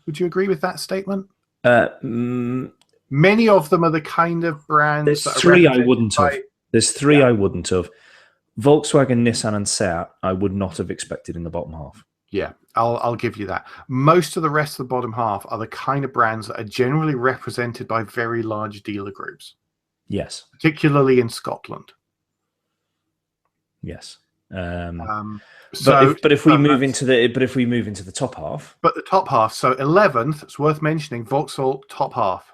S1: Would you agree with that statement? Many of them are the kind of brands.
S2: There's three I wouldn't have. There's three I wouldn't have. Volkswagen, Nissan, and Seat, I would not have expected in the bottom half.
S1: Yeah, I'll give you that. Most of the rest of the bottom half are the kind of brands that are generally represented by very large dealer groups.
S2: Yes,
S1: particularly in Scotland.
S2: Yes.
S1: But
S2: if we move into the top half,
S1: but the top half, so 11th, it's worth mentioning. Vauxhall top half.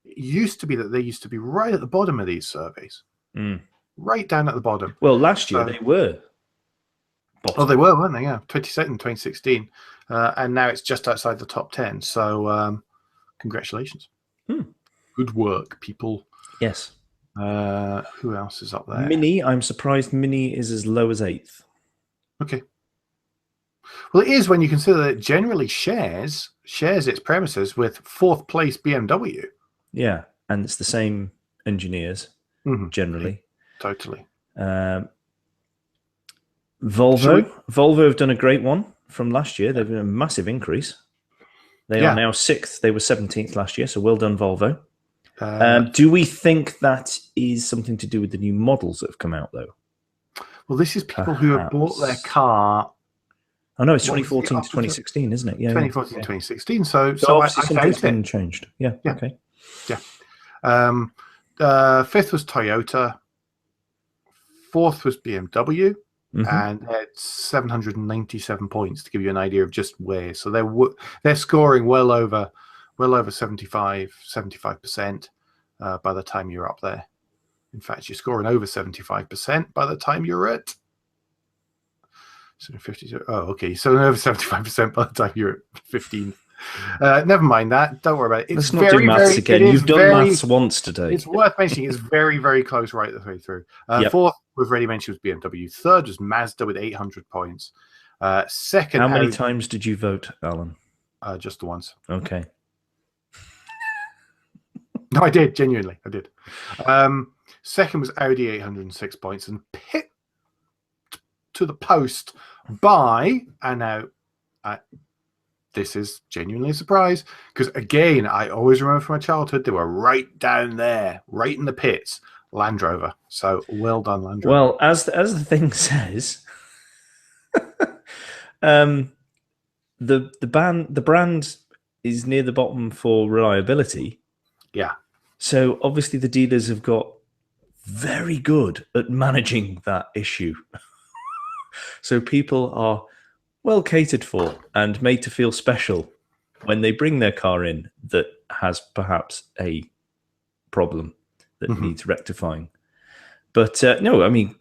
S1: It used to be that they used to be right at the bottom of these surveys, right down at the bottom.
S2: Well, last year they were.
S1: Bottom. Oh, they were, weren't they? Yeah, 22nd, 2016, and now it's just outside the top 10. So, congratulations. Good work, people.
S2: Yes.
S1: Who else is up there?
S2: Mini. I'm surprised Mini is as low as 8th.
S1: Okay. Well, it is when you consider that it generally shares its premises with 4th place BMW.
S2: Yeah, and it's the same engineers generally.
S1: Totally.
S2: Volvo have done a great one from last year. They've done a massive increase. They are now 6th. They were 17th last year, so well done, Volvo. Do we think that is something to do with the new models that have come out, though?
S1: Well, this is people who have bought their car.
S2: Oh, no, it's 2014 to 2016, isn't it? Yeah,
S1: 2014 to 2016. So
S2: obviously something's been changed. Yeah, okay.
S1: Yeah. 5th was Toyota. 4th was BMW. And it's 797 points to give you an idea of just where. So they're scoring well over 75% by the time you're up there. In fact, you're scoring over 75% by the time you're at 52. Oh, okay. So over 75% by the time you're at 15. Never mind that. Don't worry about it.
S2: Let's not do maths again. You've done maths once today.
S1: It's worth mentioning. It's very close right the way through. 4th, we've already mentioned, was BMW. 3rd was Mazda with 800 points. 2nd.
S2: How many times did you vote, Alan?
S1: Just the once.
S2: Okay.
S1: No, I did. Genuinely, I did. 2nd was Audi, 806 points, and picked to the post by, and now this is genuinely a surprise, because again, I always remember from my childhood, they were right down there, right in the pits, Land Rover. So well done, Land Rover.
S2: Well, as the thing says, the brand is near the bottom for reliability.
S1: Yeah.
S2: So obviously the dealers have got very good at managing that issue. So people are well catered for and made to feel special when they bring their car in that has perhaps a problem that needs rectifying. But no, I mean,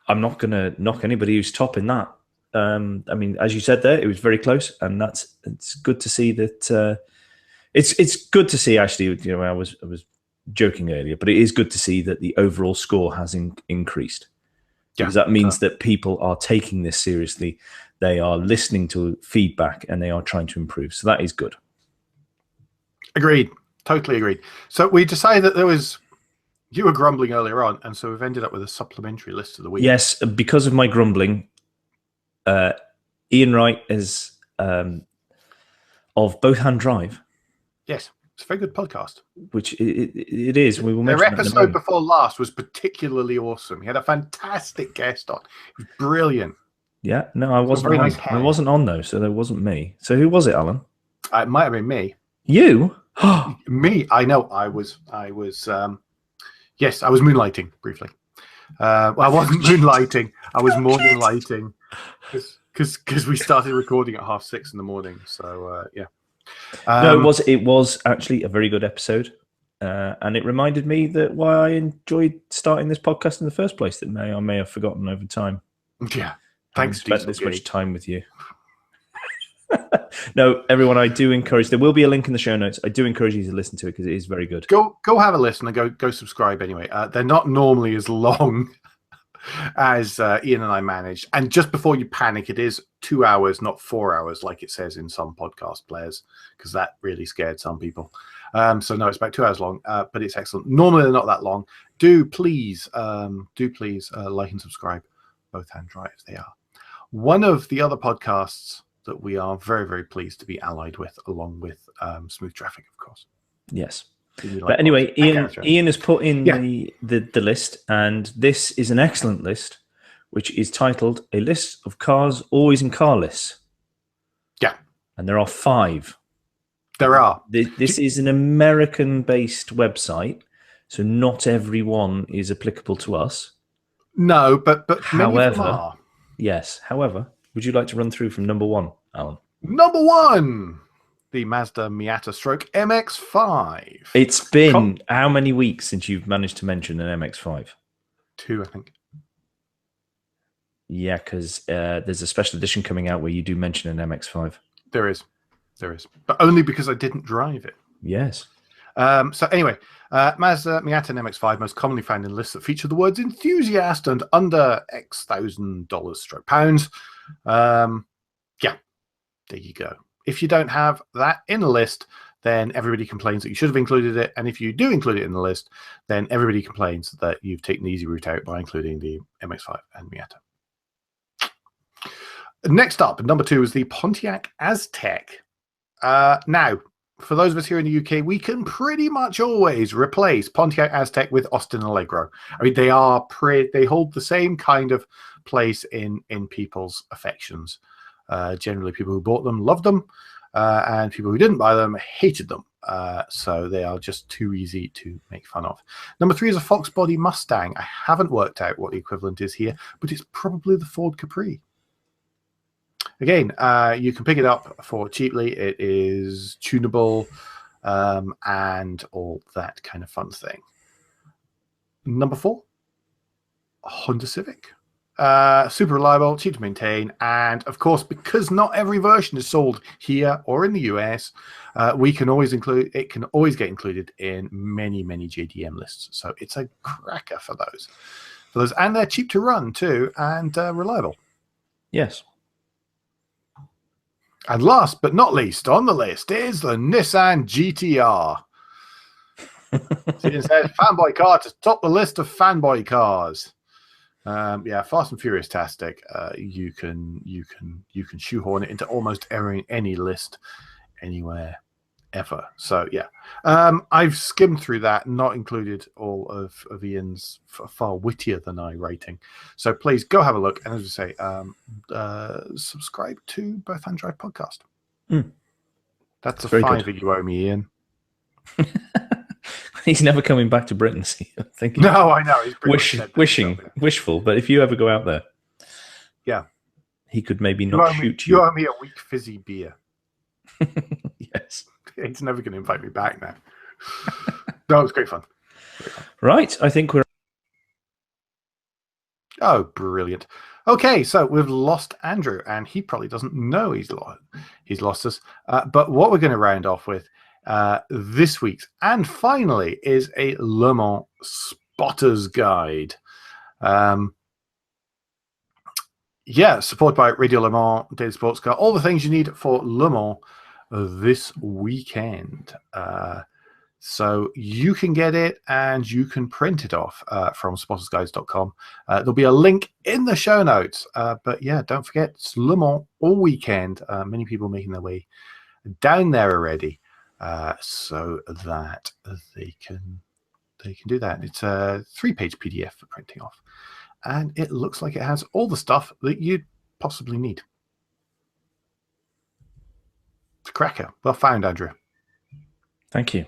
S2: I'm not going to knock anybody who's topping that. I mean, as you said there, it was very close, and it's good to see that. It's good to see, actually. You know, I was joking earlier, but it is good to see that the overall score has increased, because that means that people are taking this seriously. They are listening to feedback and they are trying to improve. So that is good.
S1: Agreed. Totally agreed. So we decided that you were grumbling earlier on, and so we've ended up with a supplementary list of the week.
S2: Yes, because of my grumbling, Ian Wright is of Both Hand Drive.
S1: Yes, it's a very good podcast.
S2: Which it is. We will
S1: Their episode before last was particularly awesome. He had a fantastic guest on. It was brilliant.
S2: Yeah, no, I wasn't. I wasn't on though, so there wasn't me. So who was it, Alan?
S1: It might have been me.
S2: You?
S1: Me? I know. I was. Yes, I was moonlighting briefly. Well, I wasn't moonlighting. I was morning lighting because we started recording at 6:30 in the morning. So yeah.
S2: No, it was actually a very good episode, and it reminded me that why I enjoyed starting this podcast in the first place. That I may have forgotten over time.
S1: Yeah. Thanks.
S2: Spent this much time with you. No, everyone, I do encourage. There will be a link in the show notes. I do encourage you to listen to it because it is very good.
S1: Go have a listen and go subscribe anyway. They're not normally as long as Ian and I managed. And just before you panic, it is 2 hours, not 4 hours, like it says in some podcast players, because that really scared some people. So no, it's about 2 hours long, but it's excellent. Normally they're not that long. Do please like and subscribe. Both Hand Drives, they are one of the other podcasts that we are very, very pleased to be allied with, along with Smooth Traffic, of course.
S2: Yes. But anyway, Ian has put in the list, and this is an excellent list, which is titled A List of Cars Always in Car Lists.
S1: Yeah.
S2: And there are 5.
S1: There are.
S2: This is an American-based website, so not everyone is applicable to us.
S1: No, but
S2: however,
S1: many of them are.
S2: Yes. However, would you like to run through from number 1, Alan?
S1: Number 1, the Mazda Miata Stroke MX-5.
S2: It's been how many weeks since you've managed to mention an MX-5?
S1: 2, I think.
S2: Yeah, because there's a special edition coming out where you do mention an MX-5.
S1: There is. But only because I didn't drive it.
S2: Yes.
S1: So anyway, Mazda Miata and MX-5 most commonly found in lists that feature the words enthusiast and under X $1,000/pounds. Yeah, there you go. If you don't have that in a list, then everybody complains that you should have included it. And if you do include it in the list, then everybody complains that you've taken the easy route out by including the MX-5 and Miata. Next up, number 2 is the Pontiac Aztek. Now, for those of us here in the UK, we can pretty much always replace Pontiac Aztek with Austin Allegro. I mean, they hold the same kind of place in people's affections. Generally, people who bought them loved them, and people who didn't buy them hated them. So they are just too easy to make fun of. Number 3 is a Fox Body Mustang. I haven't worked out what the equivalent is here, but it's probably the Ford Capri. Again, you can pick it up for cheaply. It is tunable and all that kind of fun thing. Number 4, Honda Civic. Super reliable, cheap to maintain, and of course, because not every version is sold here or in the US, it can always get included in many JDM lists. So it's a cracker for those, and they're cheap to run too, and reliable.
S2: Yes.
S1: And last but not least on the list is the Nissan GTR. It says fanboy car to top the list of fanboy cars. Yeah, Fast and Furious tastic. You can shoehorn it into almost any list anywhere ever. So yeah, I've skimmed through that, not included all of Ian's far wittier than I rating. So please go have a look, and as I say, subscribe to Both Hand Drive podcast. That's a $5 you owe me, Ian.
S2: He's never coming back to Britain. I think
S1: no, I know. He's
S2: wishful. But if you ever go out there,
S1: Yeah.
S2: he could maybe
S1: You
S2: not
S1: owe me,
S2: shoot
S1: you
S2: you.
S1: owe me a weak fizzy beer.
S2: Yes.
S1: It's never going to invite me back now. No, it was great fun.
S2: Right. I think we're.
S1: Oh, brilliant. Okay, so we've lost Andrew, and he probably doesn't know he's lost us. But what we're going to round off with this week's, and finally, is a Le Mans Spotter's Guide. Yeah, supported by Radio Le Mans, Daily Sports Car, all the things you need for Le Mans this weekend. So you can get it and you can print it off from spottersguides.com. There'll be a link in the show notes. But yeah, don't forget, it's Le Mans all weekend. Many people making their way down there already, so that they can do that. It's a 3-page PDF for printing off. And it looks like it has all the stuff that you'd possibly need. It's a cracker. Well found, Andrew.
S2: Thank you.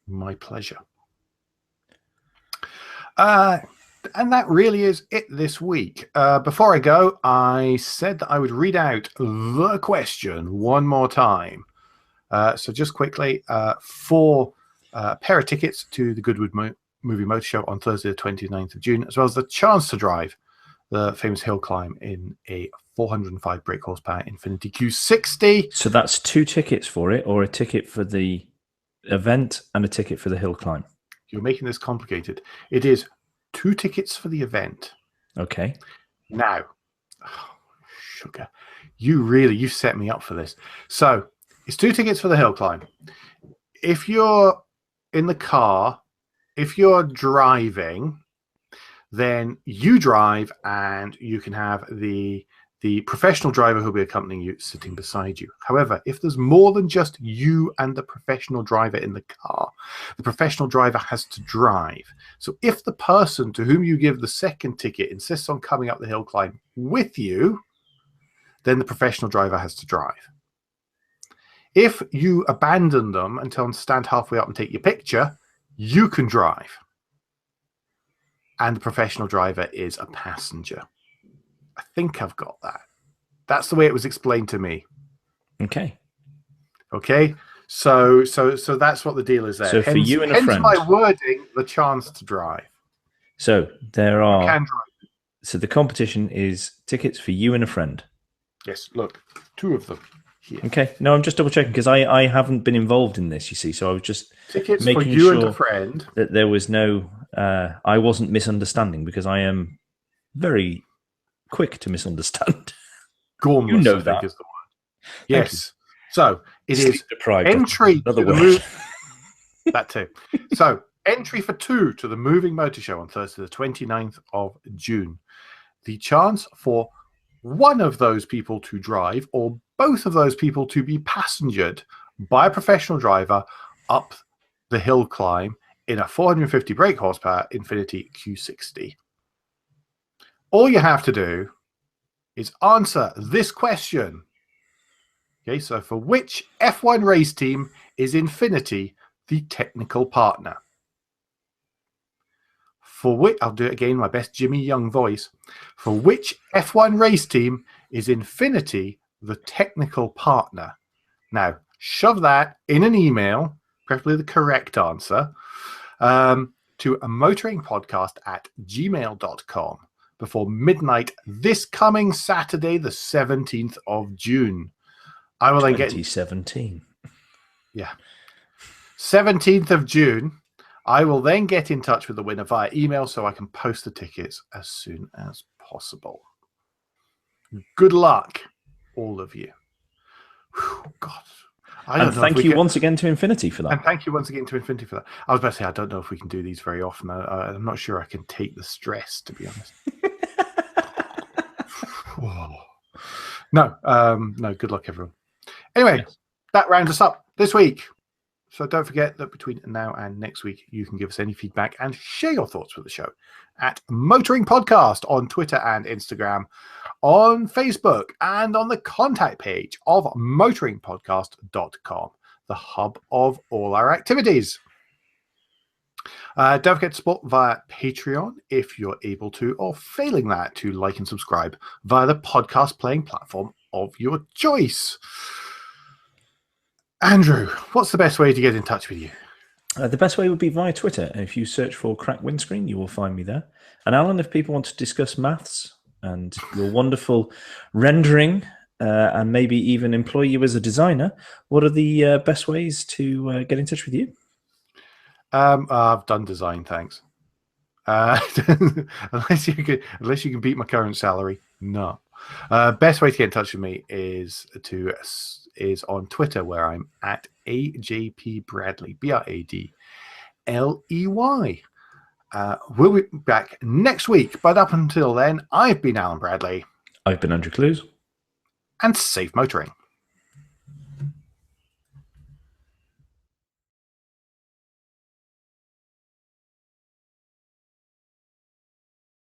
S1: My pleasure. And that really is it this week. Before I go, I said that I would read out the question one more time. So just quickly, for a pair of tickets to the Goodwood Movie Motor Show on Thursday, the 29th of June, as well as the chance to drive the famous hill climb in a 405 brake horsepower Infiniti Q60.
S2: So that's 2 tickets for it, or a ticket for the event and a ticket for the hill climb?
S1: You're making this complicated. It is 2 tickets for the event.
S2: Okay.
S1: Now, sugar, you set me up for this. So it's 2 tickets for the hill climb. If you're in the car, if you're driving, then you drive and you can have the professional driver who'll be accompanying you sitting beside you. However, if there's more than just you and the professional driver in the car, the professional driver has to drive. So if the person to whom you give the second ticket insists on coming up the hill climb with you, then the professional driver has to drive. If you abandon them and tell them to stand halfway up and take your picture, you can drive. And the professional driver is a passenger. I think I've got that. That's the way it was explained to me.
S2: Okay.
S1: Okay. So that's what the deal is there.
S2: So for you and a friend.
S1: Hence my wording, the chance to drive.
S2: So there
S1: You
S2: are.
S1: can drive.
S2: So the competition is tickets for you and a friend.
S1: Yes. Look, 2 of them here.
S2: Okay. No, I'm just double checking because I haven't been involved in this, you see. So I was just
S1: Tickets
S2: making
S1: for you
S2: sure
S1: and a friend.
S2: that there was no. I wasn't misunderstanding because I am very quick to misunderstand.
S1: Gormless,
S2: You know
S1: I think
S2: that.
S1: is the word. Yes. So it is
S2: deprived.
S1: entry
S2: Another
S1: to the
S2: word.
S1: that too. So entry for 2 to the Moving Motor Show on Thursday, the 29th of June. The chance for one of those people to drive or both of those people to be passengered by a professional driver up the hill climb in a 450 brake horsepower Infiniti Q60. All you have to do is answer this question. Okay, so for which F1 race team is Infiniti the technical partner? For which, I'll do it again, my best Jimmy Young voice. For which F1 race team is Infiniti the technical partner? Now, shove that in an email, preferably the correct answer, to a motoringpodcast@gmail.com before midnight this coming Saturday, the 17th of June. I will then get
S2: 2017.
S1: Yeah. 17th of June. I will then get in touch with the winner via email so I can post the tickets as soon as possible. Good luck, all of you. Whew, God.
S2: And thank you once again to Infiniti for that.
S1: And thank you once again to Infiniti for that. I was about to say, I don't know if we can do these very often. I'm not sure I can take the stress, to be honest. No, good luck, everyone. Anyway, that rounds us up this week. So don't forget that between now and next week, you can give us any feedback and share your thoughts with the show at Motoring Podcast on Twitter and Instagram, on Facebook, and on the contact page of motoringpodcast.com, the hub of all our activities. Don't forget to support via Patreon if you're able to, or failing that, to like and subscribe via the podcast playing platform of your choice. Andrew, what's the best way to get in touch with you?
S2: The best way would be via Twitter. If you search for Crack Windscreen, you will find me there. And Alan, if people want to discuss maths and your wonderful rendering and maybe even employ you as a designer, what are the best ways to get in touch with you?
S1: I've done design, thanks. Unless you can beat my current salary, no. Best way to get in touch with me is on Twitter, where I'm at AJP Bradley, BRADLEY. We'll be back next week, but up until then, I've been Alan Bradley.
S2: I've been Andrew Clues.
S1: And safe motoring.